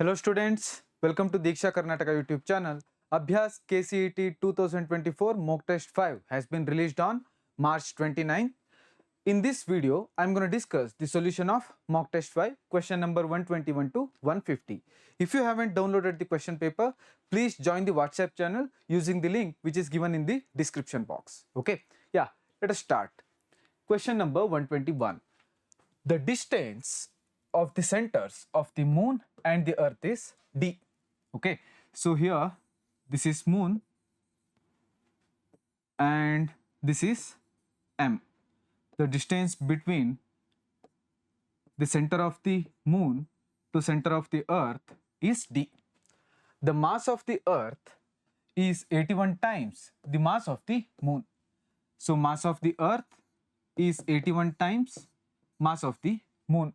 Hello students, welcome to Diksha Karnataka YouTube channel. Abhyas KCET 2024 mock test 5 has been released on March 29. In this video, I am going to discuss the solution of mock test 5 question number 121 to 150. If you haven't downloaded the question paper, please join the WhatsApp channel using the link which is given in the description box. Okay, yeah, let us start. Question number 121. The distance of the centers of the moon and the earth is d. Okay, so here this is moon and this is m. The distance between the center of the moon to center of the earth is d. The mass of the earth is 81 times the mass of the moon. So mass of the earth is 81 times mass of the moon.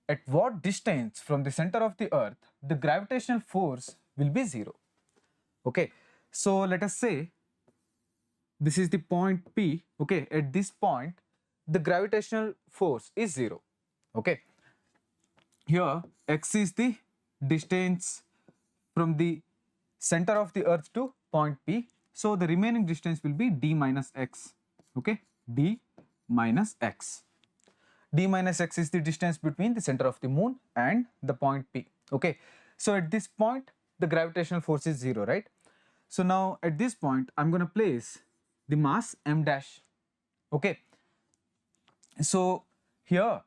At what distance from the center of the earth the gravitational force will be 0? Okay, so let us say this is the point P. Okay, at this point the gravitational force is 0. Okay, here x is the distance from the center of the earth to point P. So the remaining distance will be d minus x. Okay, d minus x. D minus x is the distance between the center of the moon and the point P. Okay, so at this point the gravitational force is 0, right? So now at this point I'm going to place the mass m dash. Okay, so here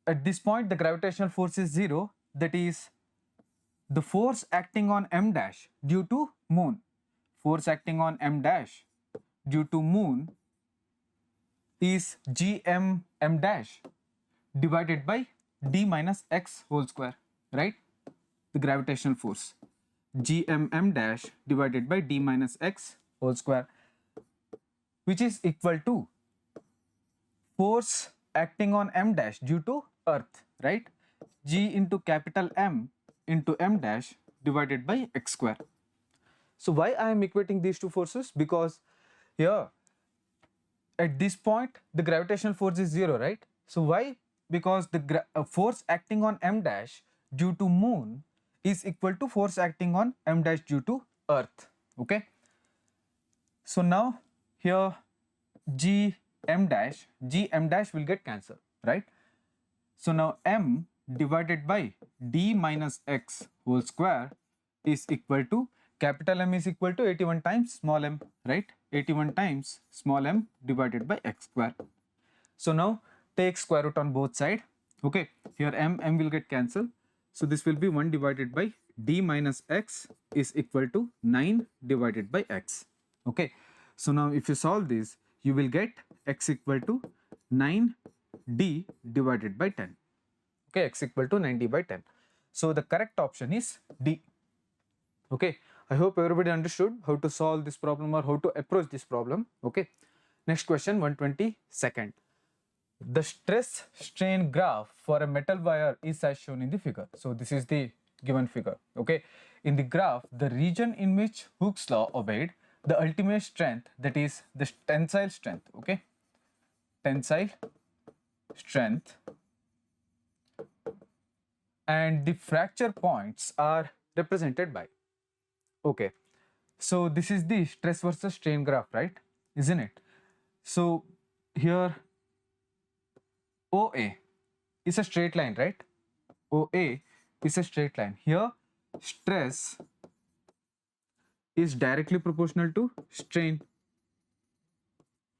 at this point the gravitational force is 0, that is the force acting on m dash due to moon. Force acting on m dash due to moon is gm m dash divided by d minus x whole square, right? The gravitational force gm m dash divided by d minus x whole square, which is equal to force acting on m dash due to earth, right? G into capital M into m dash divided by x square. So why I am equating these two forces? Because here at this point the gravitational force is 0, right? So why? Because the force acting on m dash due to moon is equal to force acting on m dash due to earth. Okay, so now here g m dash will get cancelled, right? So now m divided by d minus x whole square is equal to, capital M is equal to 81 times small m, right? 81 times small m divided by x square. So now take square root on both sides. Okay, here m will get cancelled. So this will be 1 divided by d minus x is equal to 9 divided by x. Okay, so now if you solve this, you will get x equal to 9d divided by 10. Okay, x equal to 9d by 10. So the correct option is D. Okay, I hope everybody understood how to solve this problem or how to approach this problem. Okay, next question, 122nd. The stress strain graph for a metal wire is as shown in the figure. So this is the given figure. Okay, in the graph the region in which Hooke's law obeyed, the ultimate strength, that is the tensile strength. Okay, tensile strength and the fracture points are represented by. Okay, so this is the stress versus strain graph, right? Isn't it? So here OA is a straight line, right? OA is a straight line. Here stress is directly proportional to strain,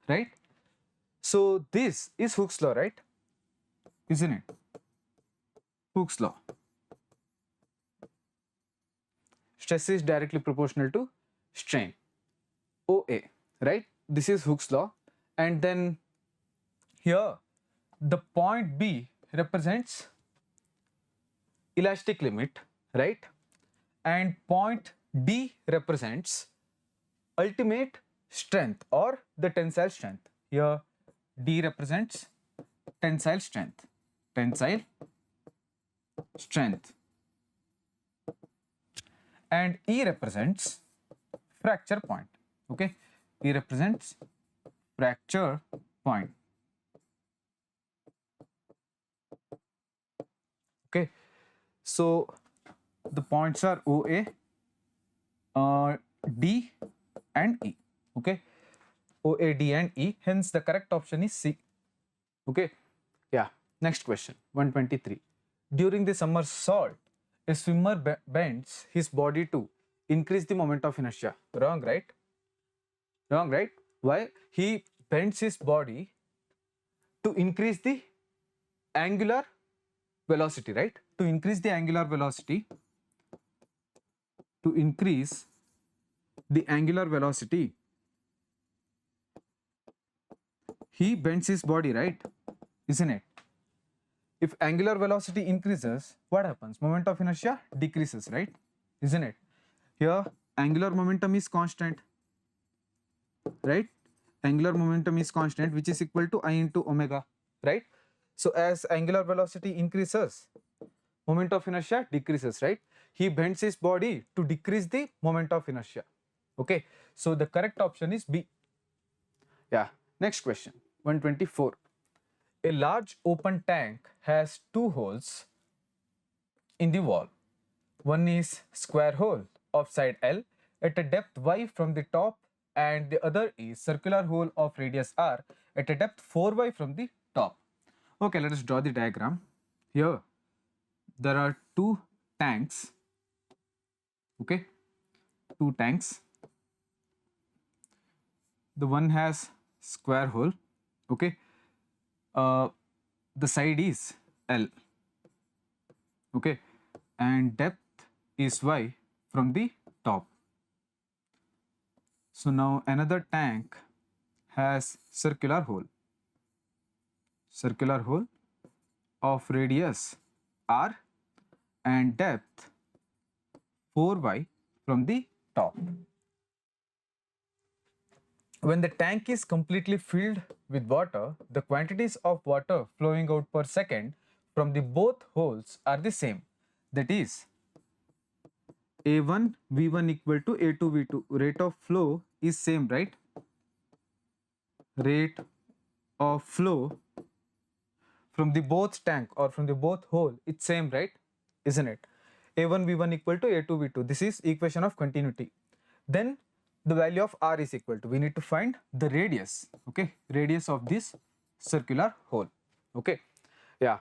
right? So this is Hooke's law, right? Isn't it? Hooke's law. Stress is directly proportional to strain. OA, right? This is Hooke's law. And then here the point B represents elastic limit, right? And point D represents ultimate strength or the tensile strength. Here D represents tensile strength. Tensile strength. And E represents fracture point. Okay, E represents fracture point. Okay, so the points are OA, D and E. Okay, OA, D and E. Hence the correct option is C. Okay, yeah. Next question, 123. During the somersault, a swimmer bends his body to increase the moment of inertia. Wrong, right? Wrong, right? Why? He bends his body to increase the angular velocity, right? To increase the angular velocity, to increase the angular velocity, he bends his body, right? Isn't it? If angular velocity increases, what happens? Moment of inertia decreases, right? Isn't it? Here, angular momentum is constant, right? Angular momentum is constant, which is equal to I into omega, right? So as angular velocity increases, moment of inertia decreases, right? He bends his body to decrease the moment of inertia. Okay, so the correct option is B. Yeah. Next question, 124. A large open tank has two holes in the wall. One is square hole of side L at a depth y from the top, and the other is circular hole of radius r at a depth 4y from the top. Okay, let us draw the diagram. Here there are two tanks. Okay, two tanks. The one has square hole. Okay, the side is L. Okay, and depth is y from the top. So now another tank has circular hole of radius r and depth 4y from the top. When the tank is completely filled with water, the quantities of water flowing out per second from the both holes are the same. That is, A1 V1 equal to A2 V2. Rate of flow is same, right? Rate of flow from the both tank or from the both hole, it's same, right? Isn't it? A1 V1 equal to A2 V2. This is equation of continuity. Then the value of r is equal to, we need to find the radius. Okay, radius of this circular hole. Okay, yeah.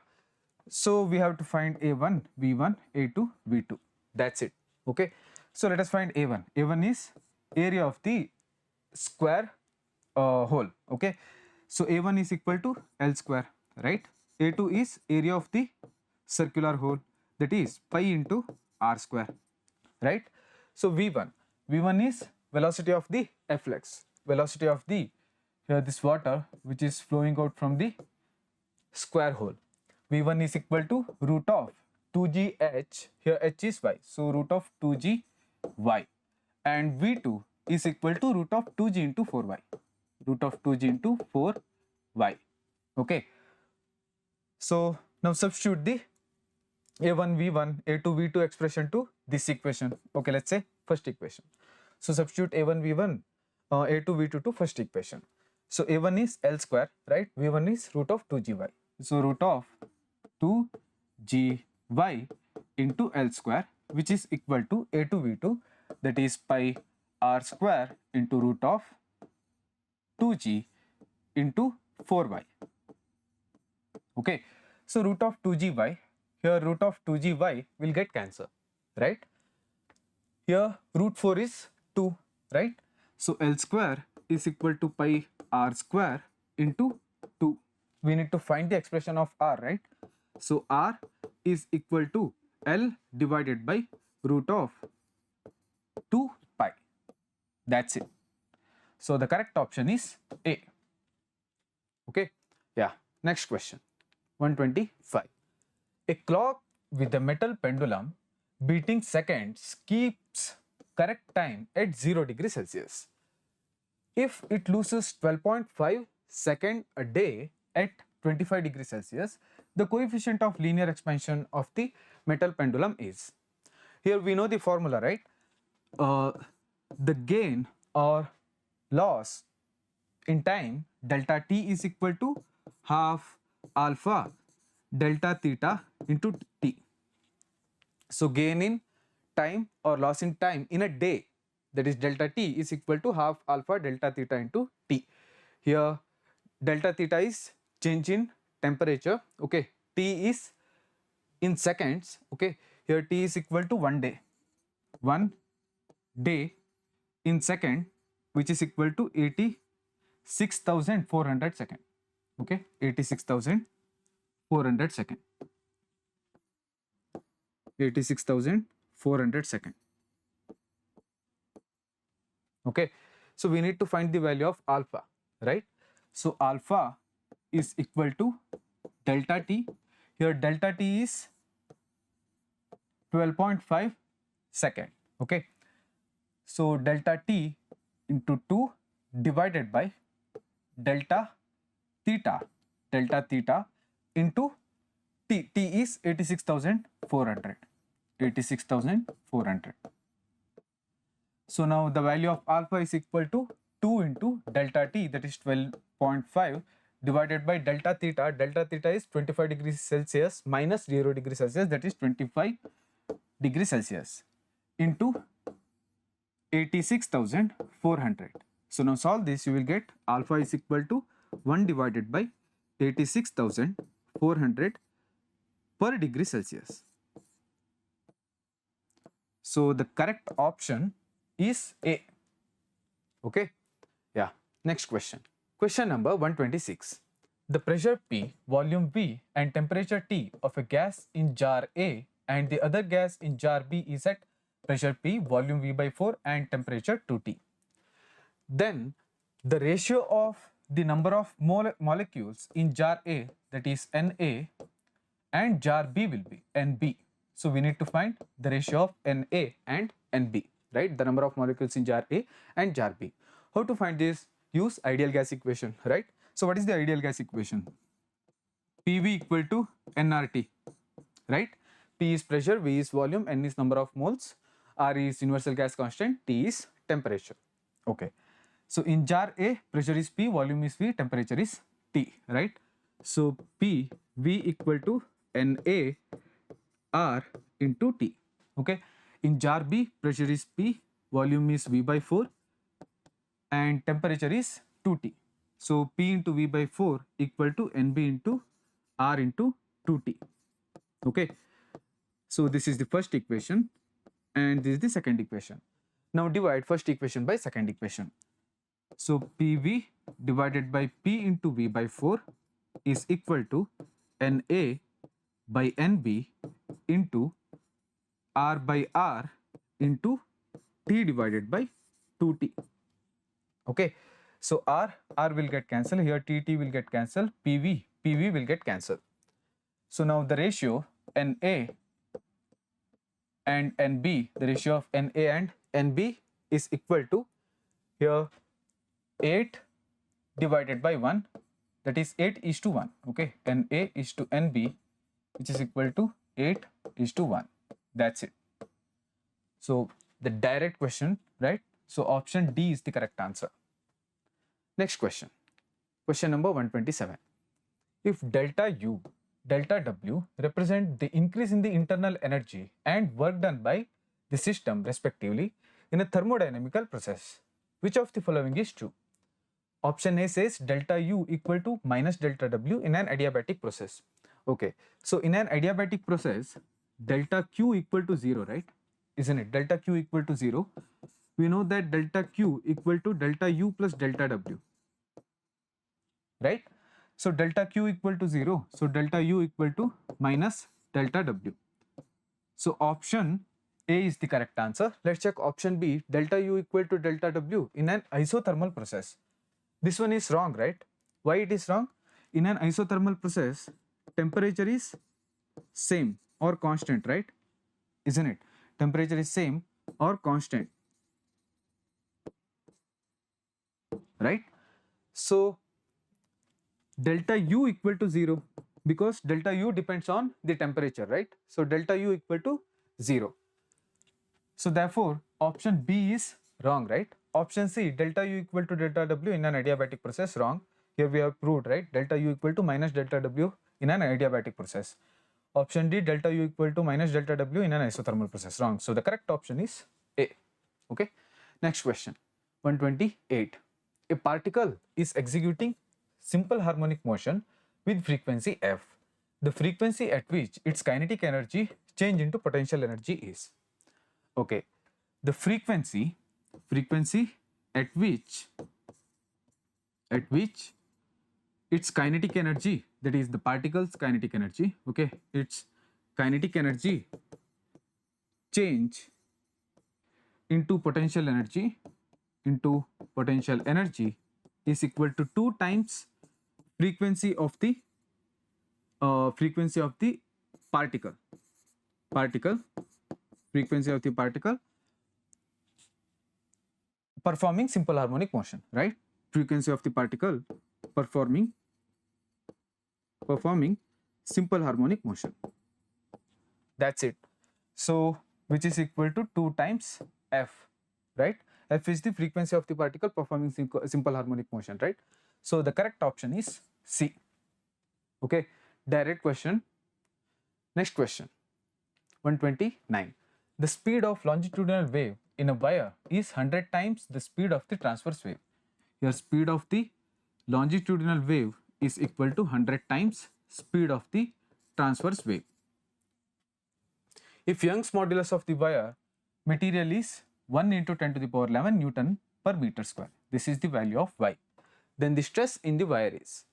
So we have to find A1 V1, A2 V2. That's it. Okay, so let us find A1. A1 is area of the square hole. Okay, so A1 is equal to L square, right? A2 is area of the circular hole, that is pi into r square, right? So V1 is velocity of the efflux, velocity of the this water which is flowing out from the square hole. V1 is equal to root of 2g h, here h is y, so root of 2g y, and V2 is equal to root of 2g into 4y, root of 2g into 4y. Okay, so now substitute the A1 V1, A2 V2 expression to this equation. Okay, let's say first equation. So substitute A1 V1, A2 V2 to first equation. So A1 is L square, right? V1 is root of 2gy. So root of 2gy into L square, which is equal to A2 V2, that is pi r square into root of 2g into 4y. Okay, so root of 2gy, here root of 2gy will get cancelled, right? Here root 4 is 2, right? So L square is equal to pi r square into 2. We need to find the expression of r, right? So r is equal to L divided by root of 2 pi. That's it. So the correct option is A. Okay, yeah. Next question, 125. A clock with a metal pendulum beating seconds keeps correct time at 0 degrees Celsius. If it loses 12.5 seconds a day at 25 degrees Celsius, the coefficient of linear expansion of the metal pendulum is. Here we know the formula, right? The gain or loss in time delta t is equal to half alpha delta theta into t. So gain in time or loss in time in a day, that is delta t, is equal to half alpha delta theta into t. Here delta theta is change in temperature, okay, t is in seconds, okay, here t is equal to 1 day, 1 day in second, which is equal to 86,400 second, okay, 86,400 second, 86,400 second, okay. So we need to find the value of alpha, right? So alpha is equal to delta t. Here delta t is 12.5 second, okay. So delta t into 2 divided by delta theta into t. T is 86,400, 86,400. So now the value of alpha is equal to 2 into delta t, that is 12.5, divided by delta theta. Delta theta is 25 degrees Celsius minus 0 degrees Celsius, that is 25 degrees Celsius, into 86,400. So now solve this, you will get alpha is equal to 1 divided by 86,400 per degree Celsius. So the correct option is A. Okay. Yeah. Next question. Question number 126. The pressure P, volume V and temperature T of a gas in jar A and the other gas in jar B is at pressure P, volume V by 4 and temperature 2T. Then the ratio of the number of molecules in jar A, that is Na, and jar B will be Nb. So we need to find the ratio of Na and Nb, right? The number of molecules in jar A and jar B. How to find this? Use ideal gas equation, right? So what is the ideal gas equation? PV equal to nRT, right? P is pressure, V is volume, N is number of moles, R is universal gas constant, T is temperature. Okay. So in jar A, pressure is P, volume is V, temperature is T, right? So P, V equal to Na R into T. Okay. In jar B, pressure is P, volume is V by 4 and temperature is 2T. So P into V by 4 equal to Nb into R into 2T. Okay. So this is the first equation and this is the second equation. Now divide first equation by second equation. So PV divided by P into V by 4 is equal to Na by Nb into R by R into T divided by 2T. Okay. So R will get cancelled, here TT will get cancelled, PV will get cancelled. So now the ratio Na and Nb, the ratio of Na and Nb is equal to here 8 divided by 1, that is 8 is to 1. Okay, Na is to Nb, which is equal to 8 is to 1. That's it. So the direct question, right? So option D is the correct answer. Next question. Question number 127. If delta U, delta W represent the increase in the internal energy and work done by the system respectively in a thermodynamical process, which of the following is true? Option A says delta U equal to minus delta W in an adiabatic process. Okay, so in an adiabatic process, delta Q equal to 0, right? Isn't it? Delta Q equal to 0. We know that delta Q equal to delta U plus delta W, right? So delta Q equal to 0. So delta U equal to minus delta W. So option A is the correct answer. Let's check option B, delta U equal to delta W in an isothermal process. This one is wrong, right? Why it is wrong? In an isothermal process, temperature is same or constant, right? Isn't it? Temperature is same or constant, right? So delta U equal to 0 because delta U depends on the temperature, right? So delta U equal to 0. So therefore option B is wrong, right? Option C, delta U equal to delta W in an adiabatic process, wrong. Here we have proved, right? Delta U equal to minus delta W in an adiabatic process. Option D, delta U equal to minus delta W in an isothermal process. Wrong. So the correct option is A. Okay. Next question. 128. A particle is executing simple harmonic motion with frequency f. The frequency at which its kinetic energy change into potential energy is. Okay. The frequency at which its kinetic energy, that is the particle's kinetic energy, okay, its kinetic energy change into potential energy is equal to 2 times frequency of the particle frequency of the particle performing simple harmonic motion, right? Frequency of the particle performing simple harmonic motion. That's it. So which is equal to 2 times f, right? F is the frequency of the particle performing simple harmonic motion, right? So the correct option is C. Okay, direct question. Next question. 129. The speed of longitudinal wave in a wire is 100 times the speed of the transverse wave. Your speed of the longitudinal wave is equal to 100 times speed of the transverse wave. If Young's modulus of the wire material is 1 into 10 to the power 11 Newton per meter square, this is the value of Y, then the stress in the wire is.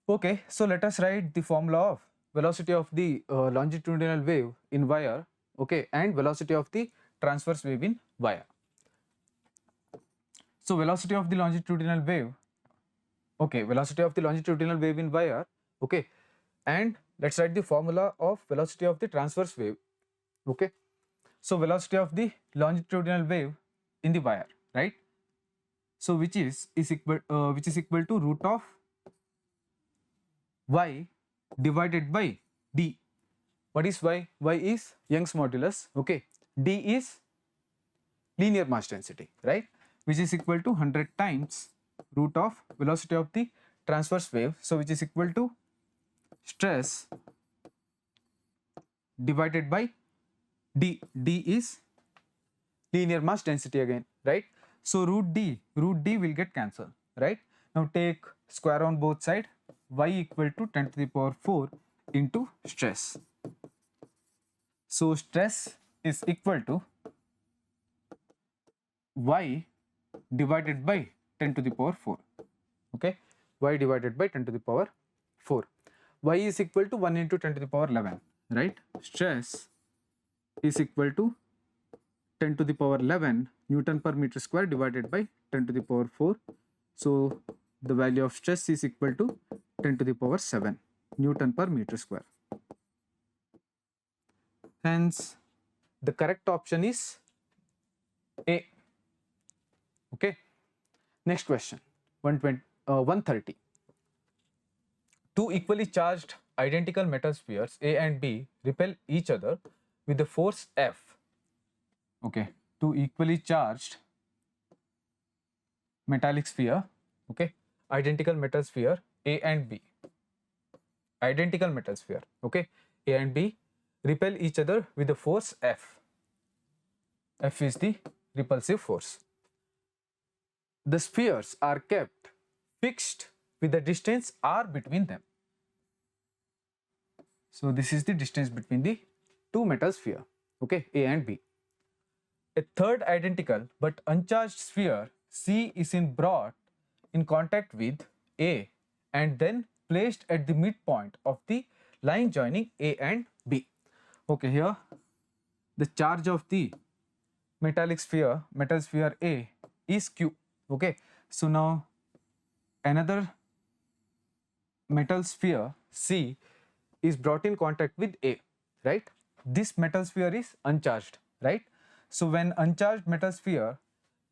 Okay, so let us write the formula of velocity of the longitudinal wave in wire, okay, and velocity of the transverse wave in wire. So velocity of the longitudinal wave, okay, velocity of the longitudinal wave in wire, okay, and let's write the formula of velocity of the transverse wave, okay. So velocity of the longitudinal wave in the wire, right? So which is equal to root of Y divided by D. What is Y? Y is Young's modulus, okay. D is linear mass density, right? Which is equal to 100 times root of velocity of the transverse wave. So which is equal to stress divided by D. D is linear mass density again, right? So root D will get cancelled, right? Now take square on both sides. Y equal to 10 to the power 4 into stress. So stress is equal to Y divided by 10 to the power 4, okay. Y divided by 10 to the power 4. Y is equal to 1 into 10 to the power 11, right? Stress is equal to 10 to the power 11 Newton per meter square divided by 10 to the power 4. So the value of stress is equal to 10 to the power 7 Newton per meter square. Hence the correct option is A. Okay. Next question. 130. Two equally charged identical metal spheres A and B repel each other with the force F. Okay. Two equally charged metallic sphere, okay, identical metal sphere A and B, identical metal sphere, okay, A and B repel each other with the force F. F is the repulsive force. The spheres are kept fixed with the distance r between them. So this is the distance between the two metal sphere, okay, A and B. A third identical but uncharged sphere C is brought in contact with A and then placed at the midpoint of the line joining A and B. Okay, here the charge of the metal sphere A is Q. Okay, so now another metal sphere C is brought in contact with A, right? This metal sphere is uncharged, right? So when uncharged metal sphere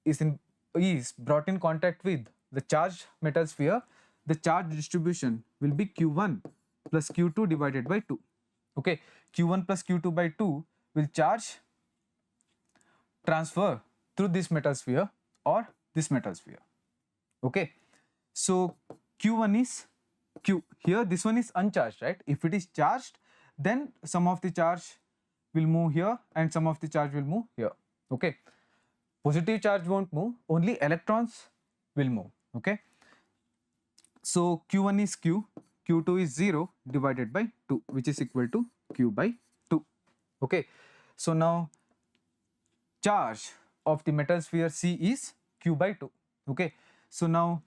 is brought in contact with the charged metal sphere, the charge distribution will be Q1 plus Q2 divided by 2. Okay, Q1 plus Q2 by 2 will charge transfer through this metal sphere or this metal sphere. Okay, so Q1 is Q. Here this one is uncharged, right? If it is charged, then some of the charge will move here and some of the charge will move here. Okay, positive charge won't move, only electrons will move. Okay, so Q1 is Q, Q2 is 0 divided by 2, which is equal to Q by 2. Okay, so now charge of the metal sphere C is Q by 2. Okay, so now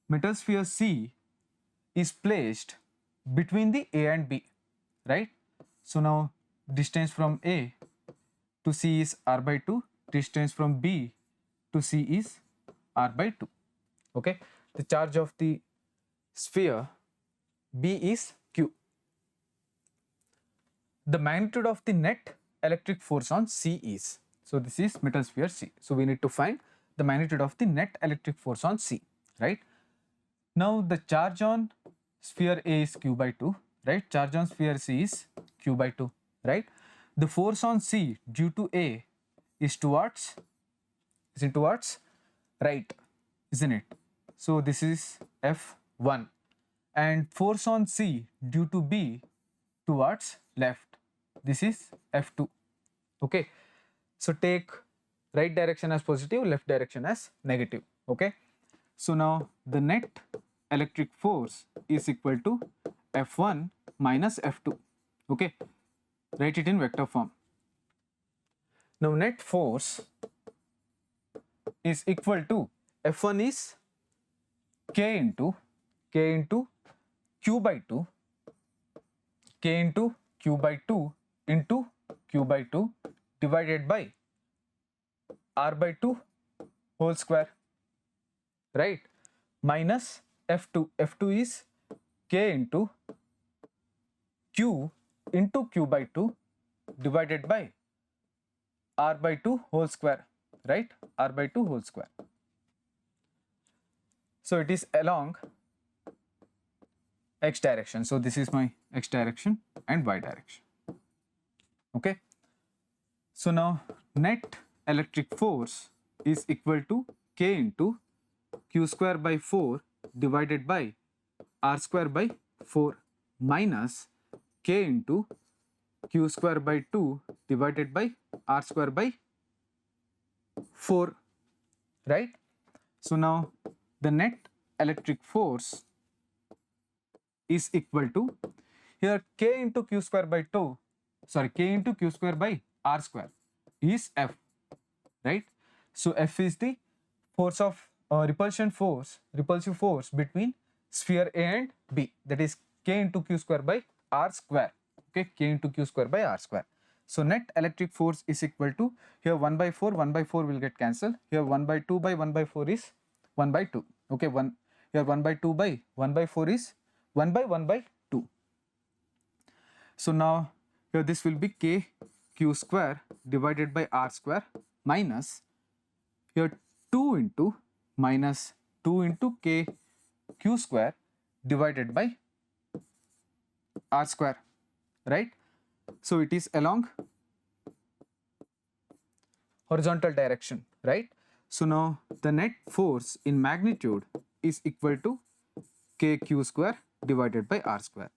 metal sphere C is placed between the A and B, right? So now distance from A to C is R by 2, distance from B to C is R by 2. Okay, the charge of the sphere B is Q. The magnitude of the net electric force on C is, so this is metal sphere C. So we need to find the magnitude of the net electric force on C, right? Now the charge on sphere A is Q by 2, right? Charge on sphere C is Q by 2, right? The force on C due to A is towards right, isn't it? So this is F1, and force on C due to B towards left, this is F2. Okay, so take right direction as positive, left direction as negative. Okay, so now the net electric force is equal to F1 minus F2. Okay, write it in vector form. Now net force is equal to F1 is K into Q by 2, K into Q by 2 into Q by 2 divided by R by 2 whole square, right? Minus F2. F2 is K into Q by 2 divided by R by 2 whole square, right? R by 2 whole square. So it is along x direction. So this is my x direction and y direction. Okay. So now net electric force is equal to K into Q square by 4 divided by R square by 4 minus K into Q square by 2 divided by R square by 4, right? So now the net electric force is equal to, here K into Q square by 2, K into Q square by R square is F, right? So F is the force of repulsive force between sphere A and B, that is K into Q square by R square. Okay, K into Q square by R square. So net electric force is equal to, here 1 by 4 will get cancelled, here 1 by 2 by 1 by 4 is 1 by 2. Okay, here 1 by 2 by 1 by 4 is 1 by 1 by 2. So now here this will be K Q square divided by R square minus here 2 into minus 2 into K Q square divided by R square, right? So it is along horizontal direction, right? So now the net force in magnitude is equal to KQ square divided by R square.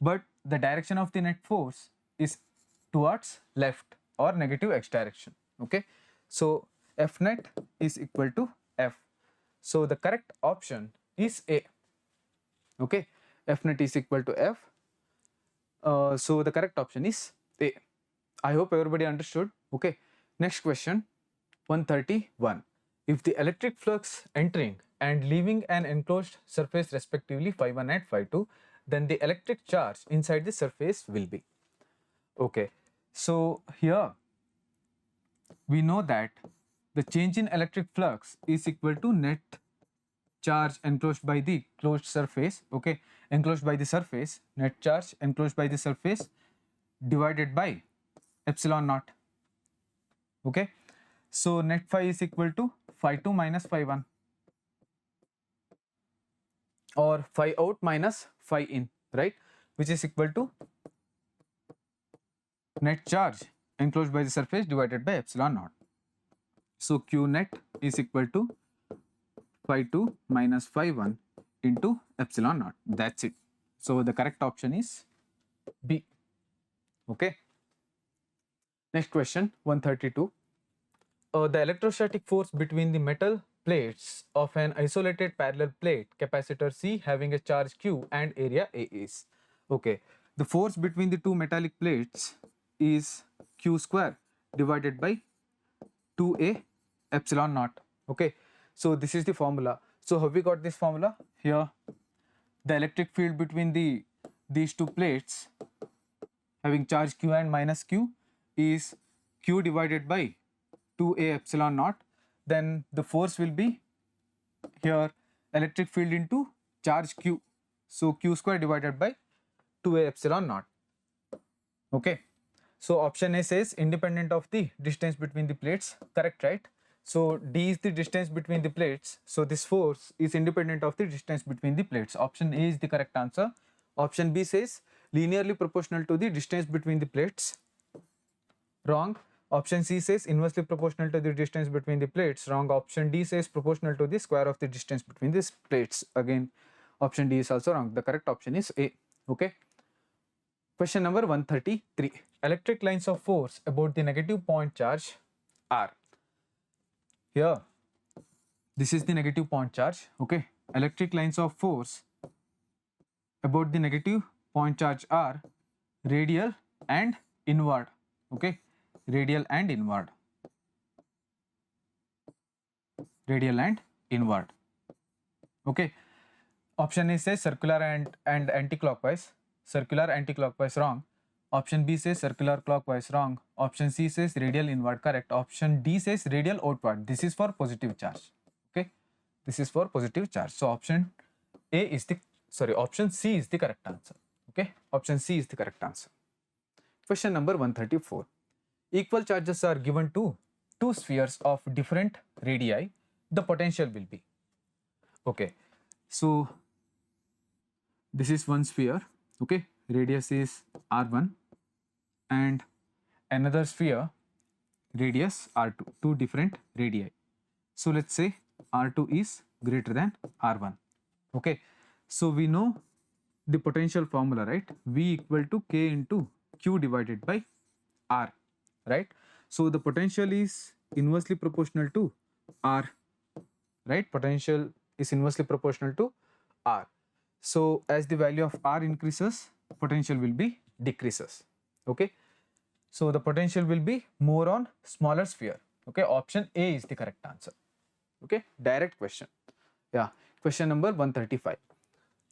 But the direction of the net force is towards left or negative x direction. Okay, so F net is equal to F. So the correct option is A. Okay, F net is equal to F. So the correct option is A. I hope everybody understood. Okay, next question 131. If the electric flux entering and leaving an enclosed surface respectively phi1 and phi2, then the electric charge inside the surface will be. Okay, so here we know that the change in electric flux is equal to net charge enclosed by the closed surface, okay, enclosed by the surface, net charge enclosed by the surface divided by epsilon naught. Okay, so net phi is equal to phi2 minus phi1 or phi out minus phi in, right, which is equal to net charge enclosed by the surface divided by epsilon naught. So Q net is equal to phi2 minus phi1 into epsilon naught. That's it. So the correct option is B. Okay. Next question, 132. The electrostatic force between the metal plates of an isolated parallel plate capacitor C having a charge Q and area A is. Okay, the force between the two metallic plates is Q square divided by 2A epsilon naught. Okay, so this is the formula. So how we got this formula? Here, the electric field between these two plates having charge Q and minus Q is Q divided by 2A epsilon naught. Then the force will be here electric field into charge Q. So Q square divided by 2A epsilon naught. Okay. So option A says independent of the distance between the plates. Correct, right? So D is the distance between the plates. So this force is independent of the distance between the plates. Option A is the correct answer. Option B says linearly proportional to the distance between the plates. Wrong. Option C says inversely proportional to the distance between the plates. Wrong. Option D says proportional to the square of the distance between these plates. Again, option D is also wrong. The correct option is A. Okay. Question number 133. Electric lines of force about the negative point charge are. Here, this is the negative point charge. Okay. Electric lines of force about the negative point charge are radial and inward. Okay. Radial and inward. Radial and inward. Okay. Option A says circular and anti-clockwise. Circular anti-clockwise, wrong. Option B says circular clockwise, wrong. Option C says radial inward, correct. Option D says radial outward. This is for positive charge. Okay. This is for positive charge. So option A is the, option C is the correct answer. Okay. Option C is the correct answer. Question number 134. Equal charges are given to two spheres of different radii. The potential will be. Okay. So this is one sphere. Okay. Radius is R1 and another sphere radius R2. Two different radii. So let's say R2 is greater than R1. Okay. So we know the potential formula, right? V equal to K into Q divided by R, right? So the potential is inversely proportional to R, right? Potential is inversely proportional to R. So as the value of R increases, potential will be decreases. Okay. So the potential will be more on smaller sphere. Okay. Option A is the correct answer. Okay. Direct question. Yeah. Question number 135.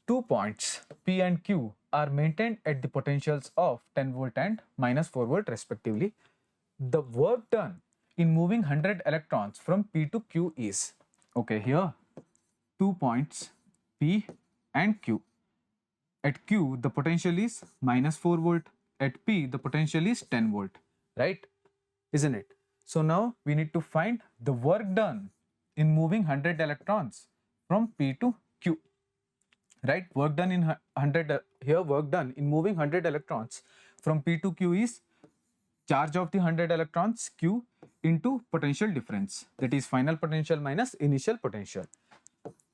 2 points P and Q are maintained at the potentials of 10 volt and minus 4 volt respectively. The work done in moving 100 electrons from P to Q is. Okay. Here 2 points P and Q. At Q, the potential is minus 4 volt. At P, the potential is 10 volt, right? Isn't it? So now we need to find the work done in moving 100 electrons from P to Q, right? Work done in 100, here work done in moving 100 electrons from P to Q is charge of the 100 electrons Q into potential difference, that is final potential minus initial potential.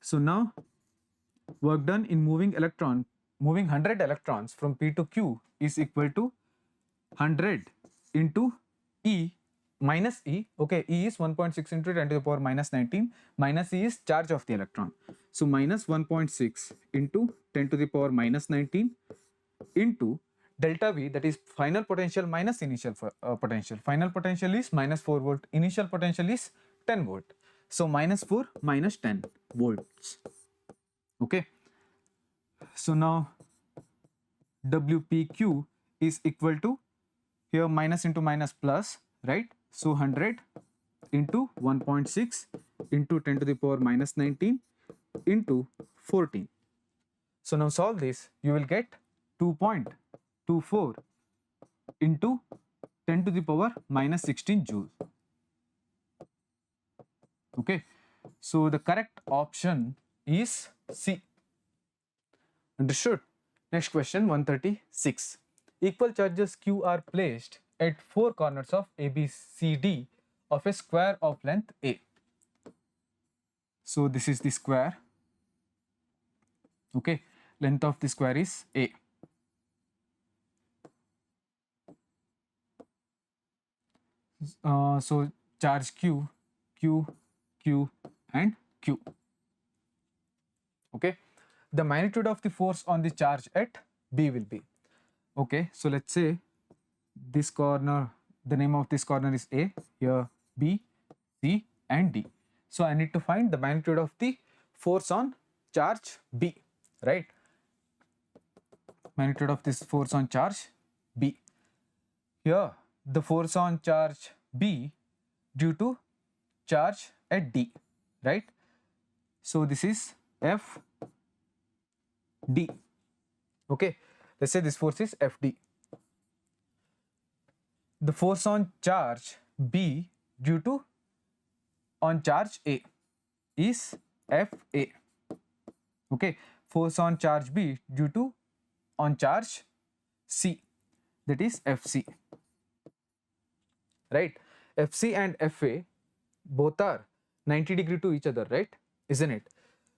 So now work done in moving 100 electrons from P to Q is equal to 100 into E minus E. Okay, E is 1.6 into 10 to the power minus 19. Minus E is charge of the electron. So minus 1.6 into 10 to the power minus 19 into delta V, that is final potential minus initial potential. Final potential is minus 4 volt. Initial potential is 10 volt. So minus 4 minus 10 volts. Okay. So now WPQ is equal to, here minus into minus plus, right? So 100 into 1.6 into 10 to the power minus 19 into 14. So now solve this, you will get 2.24 into 10 to the power minus 16 joules. Okay. So the correct option is C. Understood? Next question, 136. Equal charges Q are placed at 4 corners of ABCD of a square of length A. So this is the square. Okay. Length of the square is A. So charge Q, Q, Q and Q. Okay, the magnitude of the force on the charge at B will be, okay, so let's say this corner, the name of this corner is A, here B, C and D. So I need to find the magnitude of the force on charge B, right? Magnitude of this force on charge B. Here the force on charge B due to charge at D, right? So this is F D. Okay, let's say this force is FD. The force on charge B due to on charge A is FA. Okay, force on charge B due to on charge C, that is FC, right? FC and FA both are 90° to each other, right? Isn't it?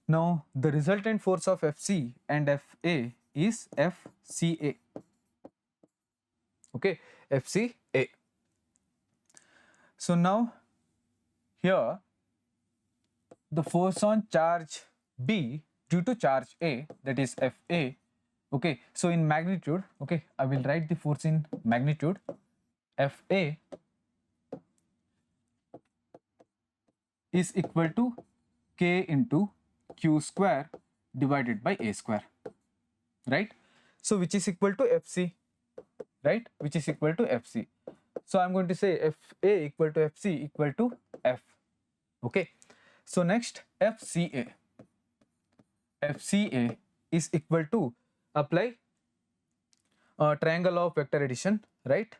Now the resultant force of FC and FA is FCA. Okay, FCA. So now here the force on charge B due to charge A, that is FA. Okay, so in magnitude, okay, I will write the force in magnitude. FA is equal to K into Q square divided by A square, right? So which is equal to FC, right? Which is equal to FC. So I'm going to say FA equal to FC equal to F. Okay, so next FCA. FCA is equal to, apply triangle of vector addition, right?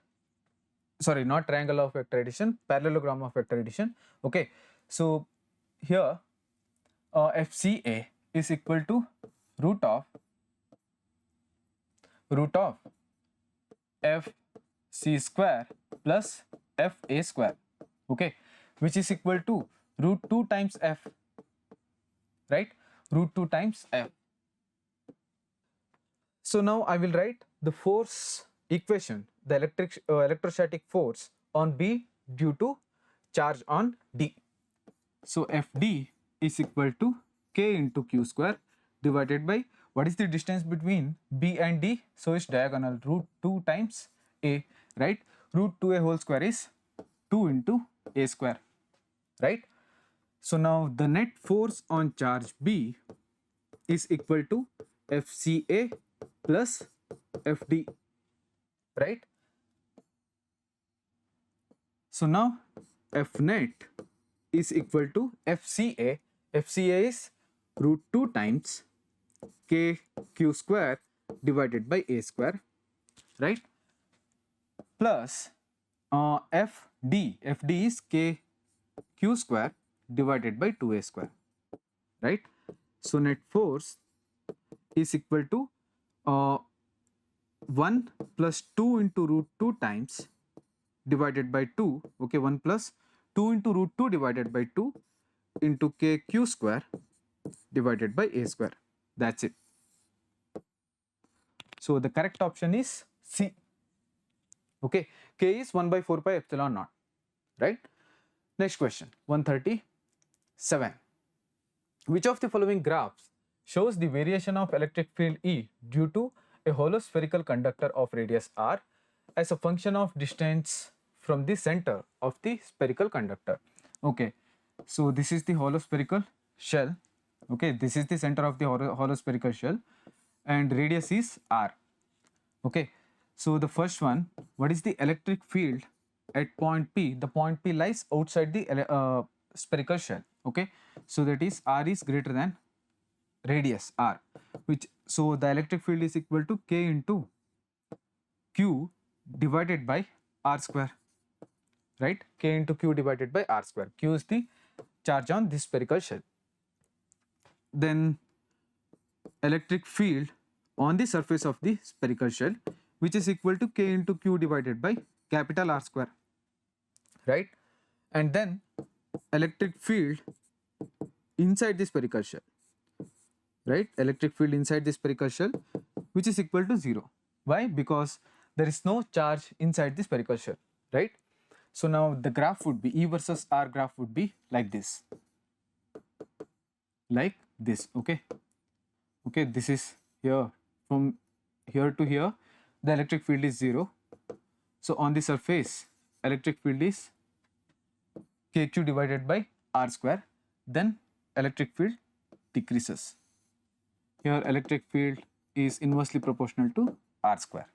Sorry, not triangle of vector addition, parallelogram of vector addition. Okay, so here FCA is equal to root of FC square plus FA square, okay, which is equal to root 2 times F, right? Root 2 times F. So now I will write the force equation, the electrostatic force on B due to charge on D. So FD is equal to K into Q square divided by, what is the distance between B and D? So it's diagonal, root 2 times A, right? Root 2A whole square is 2 into A square, right? So now the net force on charge B is equal to FCA plus FD, right? So now F net is equal to FCA. FCA is root 2 times K Q square divided by A square, right? Plus FD. FD is K Q square divided by 2A square, right? So net force is equal to 1 plus 2 into root 2 times divided by 2, okay, 1 plus 2 into root 2 divided by 2 into KQ square divided by A square. That's it. So the correct option is C. Okay, K is 1 by 4 pi epsilon naught, right? Next question, 137. Which of the following graphs shows the variation of electric field E due to a hollow spherical conductor of radius r as a function of distance from the center of the spherical conductor? Okay, so this is the hollow spherical shell. Okay, this is the center of the hollow spherical shell and radius is r. Okay, so the first one, what is the electric field at point P? The point P lies outside the spherical shell. Okay, so that is r is greater than radius r, which, so the electric field is equal to K into Q divided by r square, right? K into Q divided by r square. Q is the charge on this spherical shell. Then electric field on the surface of the spherical shell, which is equal to K into Q divided by capital R square, right? And then electric field inside the spherical shell, right? Electric field inside the spherical shell, which is equal to 0. Why? Because there is no charge inside the spherical shell, right? So now the graph would be, E versus R graph would be like this, okay. Okay, this is here, from here to here the electric field is 0. So on the surface electric field is kq divided by r square, then electric field decreases. Here electric field is inversely proportional to r square.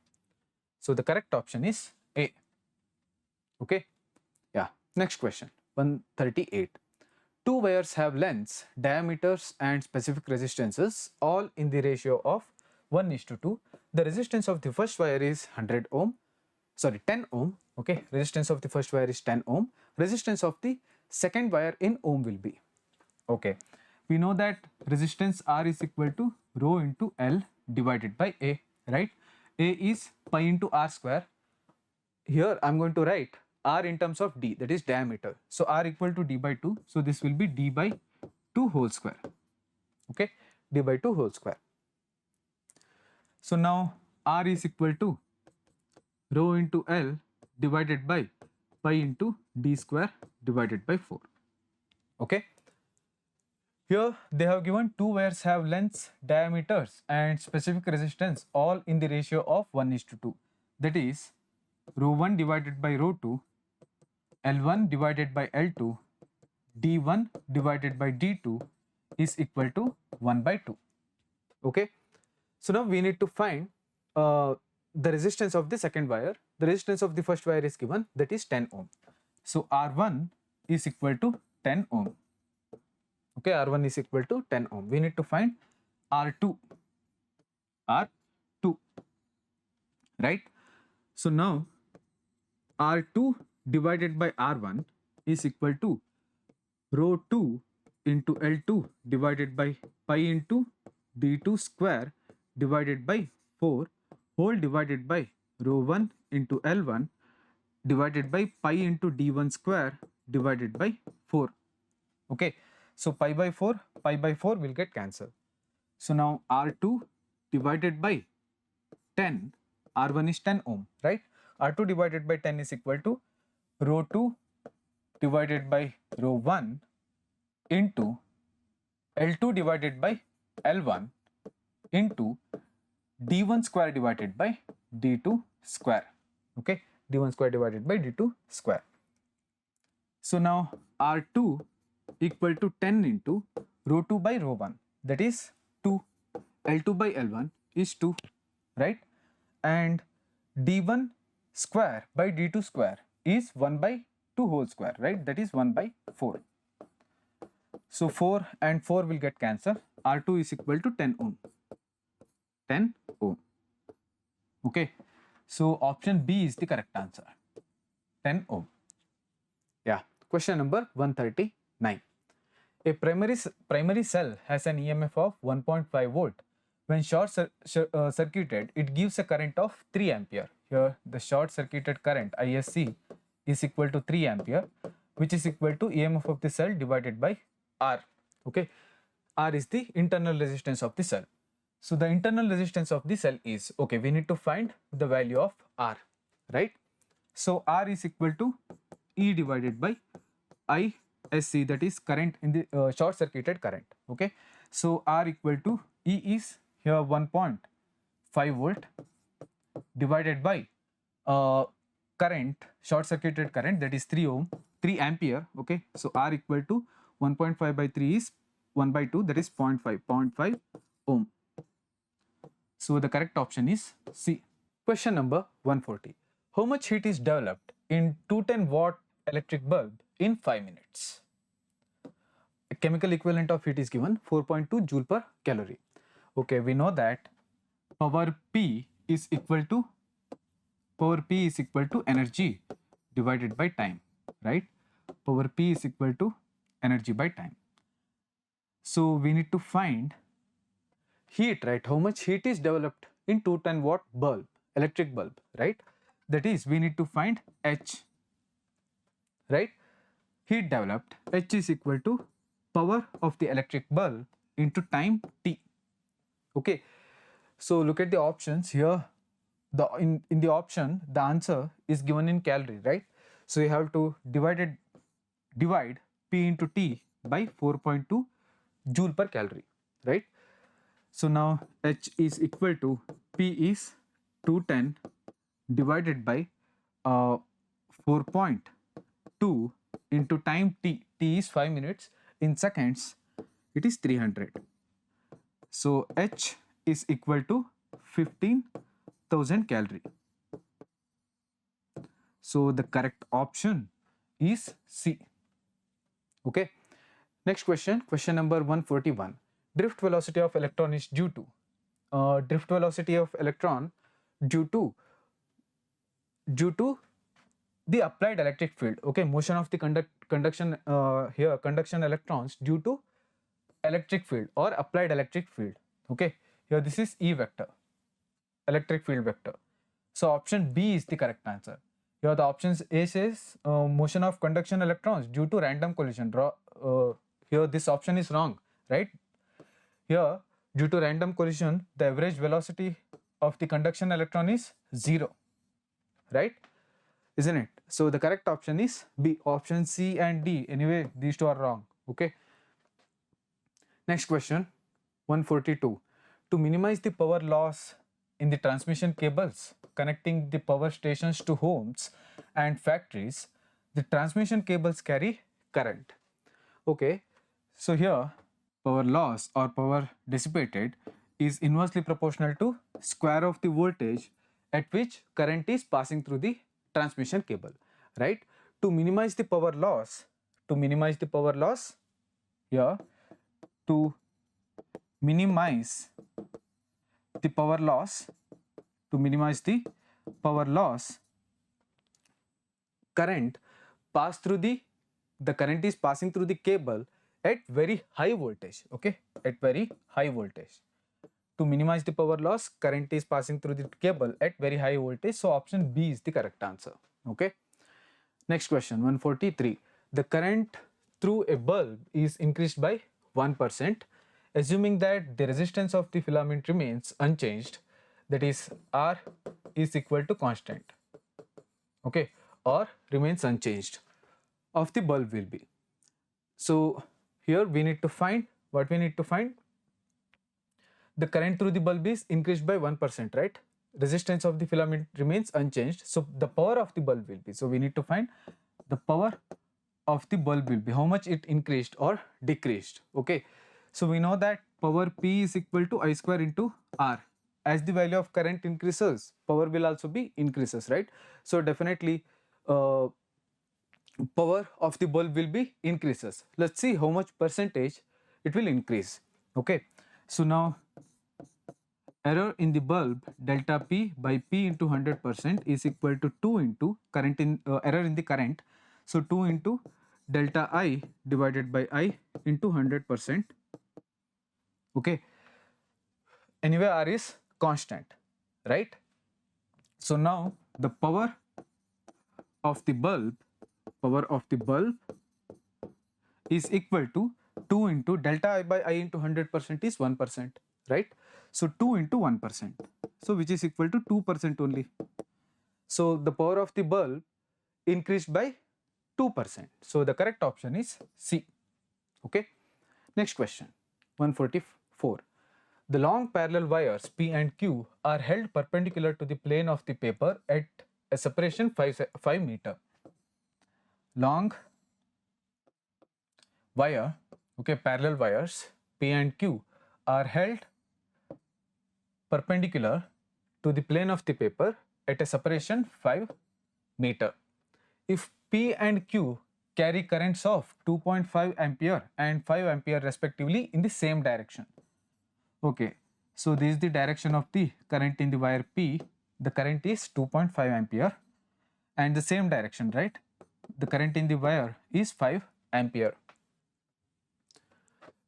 So the correct option is A. Okay. Yeah. Next question, 138. Two wires have lengths, diameters and specific resistances all in the ratio of 1:2. The resistance of the first wire is 10 ohm. Okay, resistance of the first wire is 10 ohm. Resistance of the second wire in ohm will be. Okay, we know that resistance R is equal to rho into L divided by A, right? A is pi into R square. Here I am going to write R in terms of D, that is diameter. So R equal to D by 2. So this will be D by 2 whole square. Okay, D by 2 whole square. So now R is equal to rho into L divided by pi into D square divided by 4. Okay. Here they have given two wires have lengths, diameters and specific resistance all in the ratio of 1:2. That is rho 1 divided by rho 2, L1 divided by L2, D1 divided by D2 is equal to 1 by 2. Okay. So now we need to find the resistance of the second wire. The resistance of the first wire is given, that is 10 ohm. So R1 is equal to 10 ohm. Okay, R1 is equal to 10 ohm. We need to find R2. Right? So now R2 divided by R1 is equal to rho 2 into L2 divided by pi into D2 square divided by 4 whole divided by rho 1 into L1 divided by pi into D1 square divided by 4. Okay, so pi by 4 will get cancelled. So now R2 divided by 10, R1 is 10 ohm, right? R2 divided by 10 is equal to rho 2 divided by rho 1 into L2 divided by L1 into D1 square divided by D2 square. Okay, D1 square divided by D2 square. So now R2 equal to 10 into rho 2 by rho 1, that is 2. L2 by L1 is 2, right? And D1 square by D2 square is 1 by 2 whole square, right? That is 1 by 4. So 4 and 4 will get cancelled. R2 is equal to 10 ohm. 10 ohm. Okay. So option B is the correct answer. 10 ohm. Yeah. Question number 139. A primary cell has an EMF of 1.5 volt. When circuited, it gives a current of 3 ampere. Here the short circuited current ISC is equal to 3 ampere, which is equal to EMF of the cell divided by R. Okay, R is the internal resistance of the cell. So the internal resistance of the cell is, okay, we need to find the value of R, right? So R is equal to E divided by ISC, that is current in the short circuited current. Okay, so R equal to E is here 1.5 volt divided by current, short circuited current, that is 3 ampere. Okay, so R equal to 1.5 by 3 is 1 by 2, that is 0.5 ohm. So the correct option is C. Question number 140. How much heat is developed in 210-watt electric bulb in 5 minutes? A chemical equivalent of heat is given, 4.2 joule per calorie. Okay, we know that power P is equal to energy divided by time, right? Power P is equal to energy by time. So we need to find heat, right? How much heat is developed in 210-watt bulb, electric bulb, right? That is, we need to find H, right? Heat developed, H is equal to power of the electric bulb into time T. Okay, so look at the options here. In the option, the answer is given in calorie, right? So you have to divide P into T by 4.2 joule per calorie, right? So now H is equal to P is 210 divided by 4.2 into time T. T is 5 minutes. In seconds, it is 300. So H is equal to 15,000 calorie. So the correct option is C. Okay. Next question, question number 141. Drift velocity of electron is due to drift velocity of electron due to the applied electric field. Okay, motion of the conduction electrons due to electric field or applied electric field. Okay, here this is E vector, electric field vector. So option B is the correct answer. Here the options A says motion of conduction electrons due to random collision. Here this option is wrong, right? Here due to random collision, the average velocity of the conduction electron is 0, right? Isn't it? So the correct option is B. Option C and D. Anyway, these two are wrong. Okay. Next question, 142. To minimize the power loss in the transmission cables connecting the power stations to homes and factories, the transmission cables carry current. Okay. So here power loss or power dissipated is inversely proportional to square of the voltage at which current is passing through the transmission cable, right? To minimize the power loss, here to minimize the power loss, current current is passing through the cable at very high voltage. Okay, at very high voltage. To minimize the power loss, current is passing through the cable at very high voltage. So option B is the correct answer. Okay. Next question, 143. The current through a bulb is increased by 1%, assuming that the resistance of the filament remains unchanged, that is R is equal to constant. Okay, or remains unchanged, of the bulb will be. So here we need to find what we need to find. The current through the bulb is increased by 1%, right? Resistance of the filament remains unchanged. So the power of the bulb will be. So we need to find the power of the bulb will be, how much it increased or decreased. Okay. So we know that power P is equal to I square into R. As the value of current increases, power will also be increases, right? So definitely power of the bulb will be increases. Let's see how much percentage it will increase. Okay. So now error in the bulb delta P by P into 100% is equal to 2 into current in error in the current. So 2 into delta I divided by I into 100%. Okay. Anyway, R is constant, right? So now the power of the bulb is equal to 2 into delta I by I into 100% is 1%, right? So 2 into 1%, so which is equal to 2% only. So the power of the bulb increased by 2%. So the correct option is C. Okay. Next question, 144. The long parallel wires P and Q are held perpendicular to the plane of the paper at a separation 5 meter. Long wire, okay, parallel wires P and Q are held perpendicular to the plane of the paper at a separation 5 meter. If P and Q carry currents of 2.5 ampere and 5 ampere respectively in the same direction. Okay, so this is the direction of the current in the wire P. The current is 2.5 ampere and the same direction, right? The current in the wire is 5 ampere.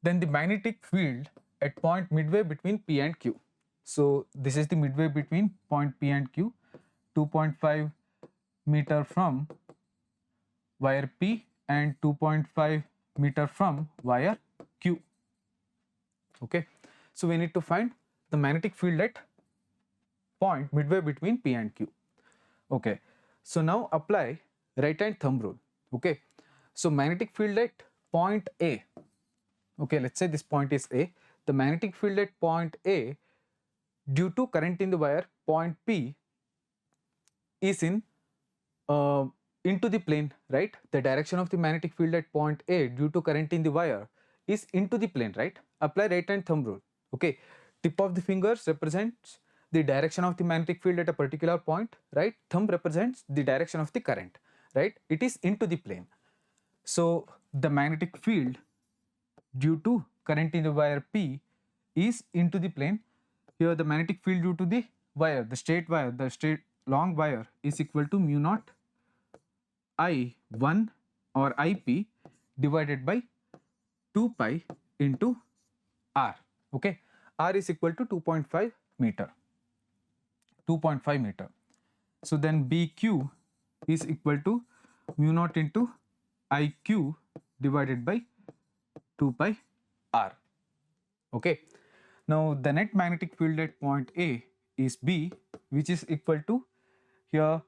Then the magnetic field at point midway between P and Q. So this is the midway between point P and Q, 2.5 meter from wire P and 2.5 meter from wire Q. Okay, so we need to find the magnetic field at point midway between P and Q. Okay, so now apply right hand thumb rule. Okay, so magnetic field at point A, okay, let's say this point is A. The magnetic field at point A due to current in the wire point P is in into the plane, right? The direction of the magnetic field at point A due to current in the wire is into the plane, right? Apply right hand thumb rule. Okay, tip of the fingers represents the direction of the magnetic field at a particular point, right? Thumb represents the direction of the current, right? It is into the plane. So the magnetic field due to current in the wire P is into the plane. Here the magnetic field due to the wire, the straight long wire is equal to mu naught I1 or IP divided by 2 pi into R. Okay, R is equal to 2.5 meter. 2.5 meter. So then BQ is equal to mu naught into IQ divided by 2 pi R. Okay, now the net magnetic field at point A is B, which is equal to here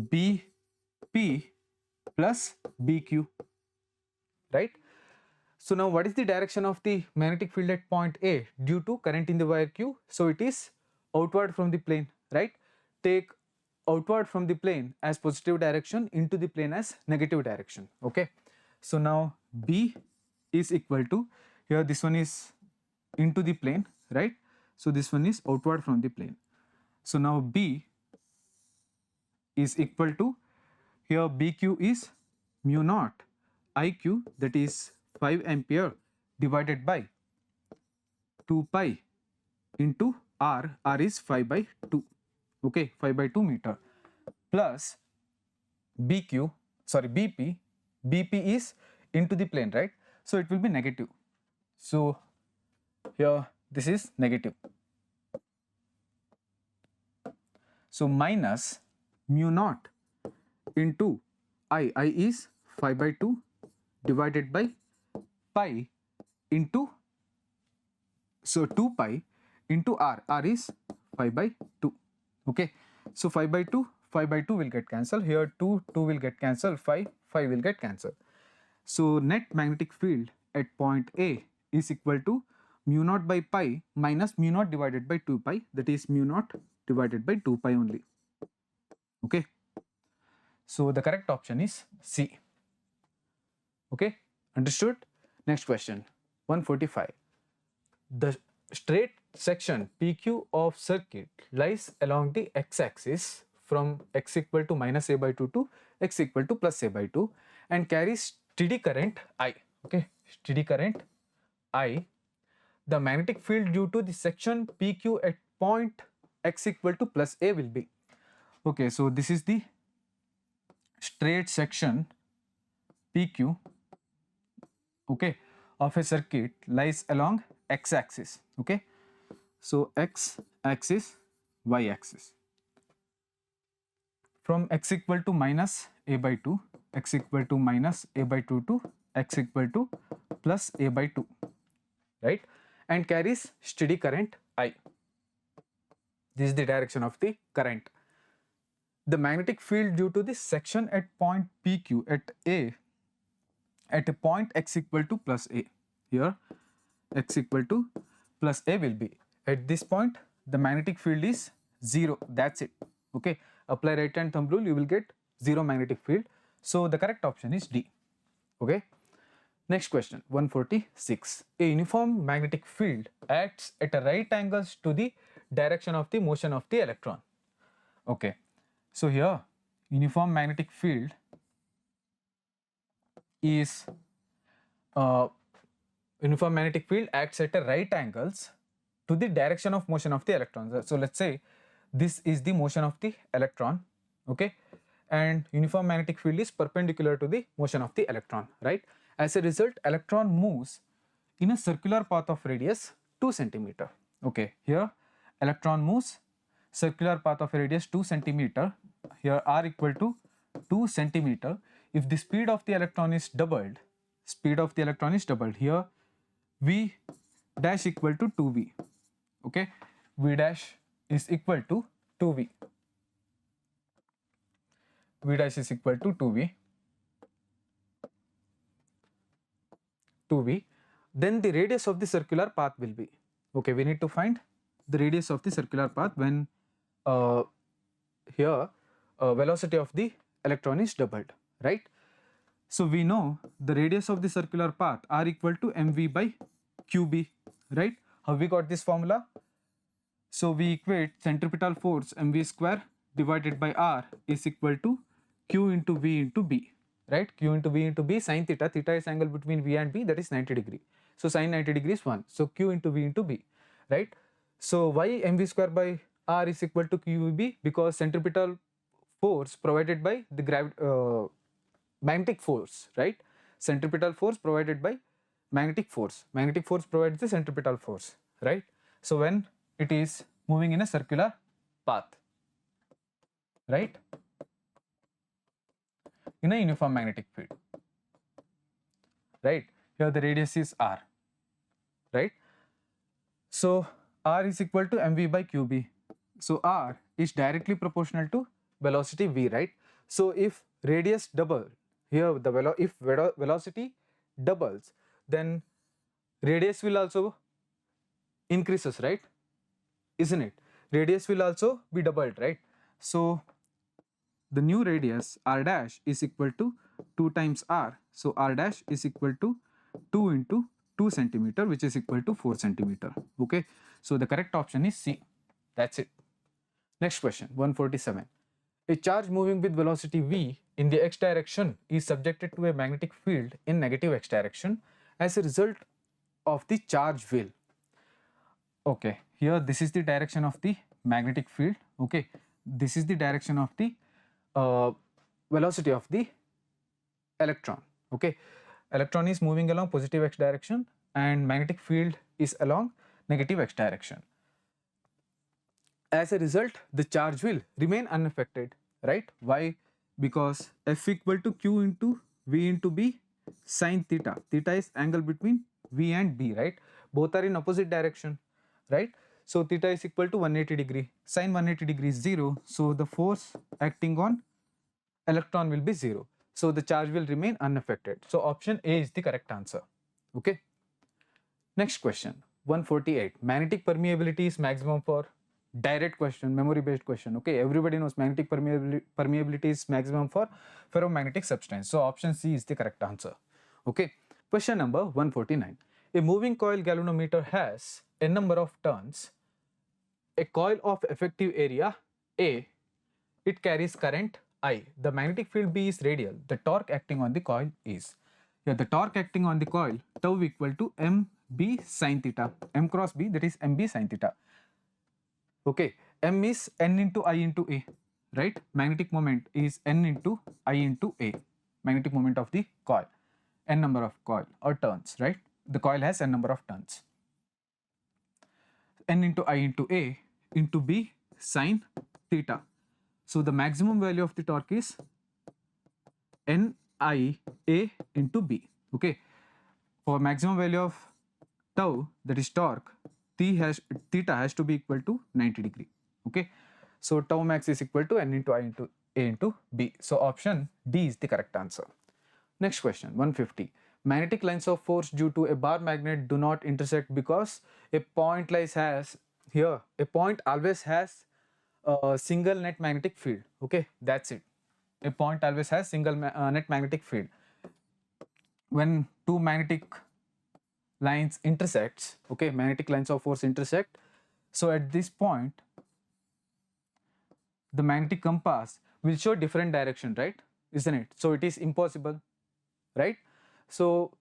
BP plus BQ, right? So now what is the direction of the magnetic field at point A due to current in the wire Q? So it is outward from the plane, right? Take outward from the plane as positive direction, into the plane as negative direction. Okay, so now B is equal to, here this one is into the plane, right? So this one is outward from the plane. So now B is equal to, here BQ is mu naught IQ, that is 5 ampere divided by 2 pi into R. R is 5 by 2. Okay, 5 by 2 meter, plus BQ, sorry, BP. BP is into the plane, right? So it will be negative. So here this is negative. So minus mu naught into I is 5 by 2 divided by pi into, so 2 pi into R. R is 5 by 2. Okay, so 5 by 2 will get cancelled. Here 2 will get cancelled, 5 will get cancelled. So net magnetic field at point A is equal to mu naught by pi minus mu naught divided by 2 pi, that is mu naught divided by 2 pi only. Okay, so the correct option is C. Okay, understood? Next question, 145. The straight section PQ of circuit lies along the x-axis from x equal to minus a by 2 to x equal to plus a by 2 and carries steady current I. Okay, steady current I. The magnetic field due to the section PQ at point x equal to plus a will be. Okay, so this is the straight section PQ, okay, of a circuit lies along x-axis. Okay, so x-axis, y-axis, from x equal to minus a by 2, x equal to minus a by 2 to x equal to plus a by 2, right? And carries steady current I. This is the direction of the current. The magnetic field due to this section at point PQ at a point x equal to plus a, here x equal to plus a will be, at this point the magnetic field is 0, that's it. Okay, apply right hand thumb rule, you will get 0 magnetic field. So the correct option is D. Okay, next question, 146. A uniform magnetic field acts at a right angles to the direction of the motion of the electron. Okay, so here uniform magnetic field is uniform magnetic field acts at a right angles to the direction of motion of the electrons. So let's say this is the motion of the electron, okay, and uniform magnetic field is perpendicular to the motion of the electron, right? As a result, electron moves in a circular path of radius 2 centimeter. Okay, here electron moves circular path of radius 2 centimeter. Here r equal to 2 centimeter. If the speed of the electron is doubled, here v dash equal to 2v. Okay, v dash is equal to 2v. V dash is equal to 2V, then the radius of the circular path will be, okay, we need to find the radius of the circular path when here velocity of the electron is doubled, right? So we know the radius of the circular path r equal to mv by qb, right? How we got this formula? So we equate centripetal force mv square divided by r is equal to q into v into b, right? Q into v into b sin theta, theta is angle between v and b, that is 90 degree. So sin 90 degree is 1. So q into v into b, right? So why mv square by r is equal to qb? Because centripetal force provided by the magnetic force, right? Centripetal force provided by magnetic force. Magnetic force provides the centripetal force, right? So when it is moving in a circular path, right, in a uniform magnetic field, right? Here the radius is r, right? So r is equal to mv by qb. So r is directly proportional to velocity v, right? So if radius double, here the if velocity doubles, then radius will also increases, right? Isn't it? Radius will also be doubled, right? So the new radius r dash is equal to 2 times r. So r dash is equal to 2 into 2 centimeter, which is equal to 4 centimeter. Okay. So the correct option is C. That's it. Next question, 147. A charge moving with velocity v in the x direction is subjected to a magnetic field in negative x direction as a result of the charge wheel. Okay, here this is the direction of the magnetic field. Okay, this is the direction of the velocity of the electron. Okay, electron is moving along positive x direction and magnetic field is along negative x direction. As a result, the charge will remain unaffected, right? Why? Because F equal to Q into V into B sin theta. Theta is angle between V and B, right? Both are in opposite direction, right? So theta is equal to 180 degree. Sin 180 degree is 0. So the force acting on electron will be 0. So the charge will remain unaffected. So option A is the correct answer. Okay. Next question, 148. Magnetic permeability is maximum for direct question, memory based question. Okay, everybody knows magnetic permeability is maximum for ferromagnetic substance. So option C is the correct answer. Okay, question number 149. A moving coil galvanometer has a number of turns, a coil of effective area A, it carries current I, the magnetic field B is radial, the torque acting on the coil is. Here the torque acting on the coil tau equal to mb sin theta, m cross b, that is mb sin theta. Okay, m is n into I into A, right? Magnetic moment is n into I into A, magnetic moment of the coil, n number of coil or turns, right? The coil has n number of turns. N into I into A into B sin theta. So the maximum value of the torque is n I A into B. Okay, for maximum value of tau, that is torque, theta has to be equal to 90 degree. Okay, so tau max is equal to n into I into A into B. So option D is the correct answer. Next question, 150. Magnetic lines of force due to a bar magnet do not intersect because a point always has a single net magnetic field. Okay, that's it. A point always has single net magnetic field. When two magnetic lines intersects, okay, magnetic lines of force intersect, so at this point the magnetic compass will show different direction, right? Isn't it? So it is impossible, right? So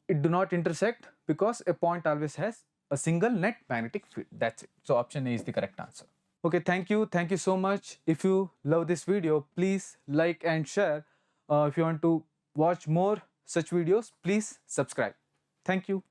it do not intersect because a point always has a single net magnetic field. That's it. So option A is the correct answer. Okay, thank you so much. If you love this video, please like and share. If you want to watch more such videos, please subscribe. Thank you.